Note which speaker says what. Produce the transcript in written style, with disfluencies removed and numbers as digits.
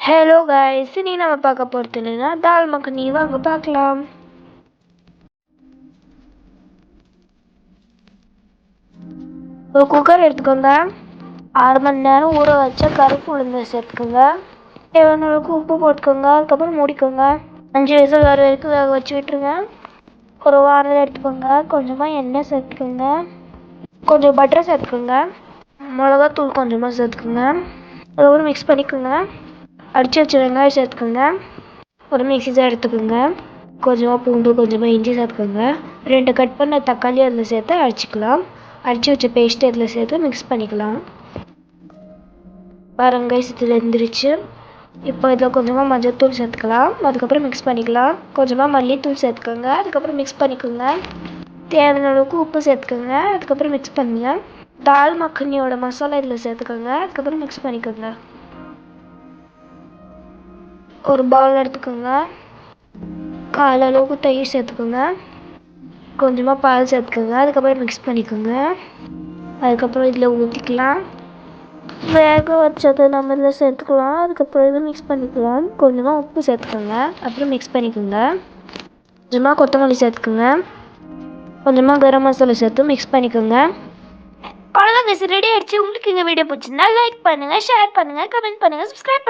Speaker 1: Hello guys, இனி நம்ம பார்க்க போகிறது என்னன்னா தால் மக்னி. வாங்க பார்க்கலாம். ஒரு குக்கர் எடுத்துக்கோங்க. 6 மணி நேரம் ஊற வச்ச கருப்பு உளுந்தை சேர்த்துக்கோங்க. தேவையான அளவுக்கு உப்பு போட்டுக்கோங்க. அதுக்கப்புறம் மூடிக்கோங்க. 5 விசில் வர வரைக்கும் வேக வச்சு விட்டுருங்க. ஒரு வாரம் எடுத்துக்கோங்க. கொஞ்சமாக எண்ணெய் சேர்த்துக்கோங்க. கொஞ்சம் பட்டர் சேர்த்துக்கோங்க. மிளகாத்தூள் கொஞ்சமாக சேர்த்துக்கோங்க. அதுக்கப்புறம் மிக்ஸ் பண்ணிக்கோங்க. அடித்து வச்ச வெங்காயம் சேர்த்துக்கோங்க. ஒரு மிக்ஸி ஜார் எடுத்துக்கோங்க. கொஞ்சமாக பூண்டு, கொஞ்சமாக இஞ்சி சேர்த்துக்கோங்க. 2 கட் பண்ண தக்காளி அதில் சேர்த்து அரைச்சிக்கலாம். அரைச்சி வச்ச பேஸ்ட்டு அதில் சேர்த்து மிக்ஸ் பண்ணிக்கலாம். வெங்காயம் இதில் வெந்துருச்சு. இப்போ இதில் கொஞ்சமாக மஞ்சள்தூள் சேர்த்துக்கலாம். அதுக்கப்புறம் மிக்ஸ் பண்ணிக்கலாம். கொஞ்சமாக மல்லித்தூள் சேர்த்துக்கோங்க. அதுக்கப்புறம் மிக்ஸ் பண்ணிக்கோங்க. தேவையான அளவுக்கு உப்பு சேர்த்துக்கோங்க. அதுக்கப்புறம் மிக்ஸ் பண்ணுங்க. தால் மக்னியோட மசாலா இதில் சேர்த்துக்கோங்க. அதுக்கப்புறம் மிக்ஸ் பண்ணிக்கோங்க. ஒரு பவுல் எடுத்துக்கோங்க. 1/4 அளவுக்கு தயிர் சேர்த்துக்கோங்க. கொஞ்சமாக பால் சேர்த்துக்கோங்க. அதுக்கப்புறம் மிக்ஸ் பண்ணிக்கோங்க. அதுக்கப்புறம் இதில் ஊற்றிக்கலாம். வேக வச்சதை நம்ம இதில் சேர்த்துக்கலாம். அதுக்கப்புறம் இதை மிக்ஸ் பண்ணிக்கலாம். கொஞ்சமாக உப்பு சேர்த்துக்கோங்க. அப்புறம் மிக்ஸ் பண்ணிக்கோங்க. கொஞ்சமாக கொத்தமல்லி சேர்த்துக்கோங்க. கொஞ்சமாக கரம் மசாலா சேர்த்து மிக்ஸ் பண்ணிக்கோங்க. அவ்வளோதான், ரெடி ஆகிடுச்சு. உங்களுக்கு இந்த வீடியோ பிடிச்சிருந்தா லைக் பண்ணுங்கள், ஷேர் பண்ணுங்கள், கமெண்ட் பண்ணுங்கள், சப்ஸ்கிரைப் பண்ணுங்கள்.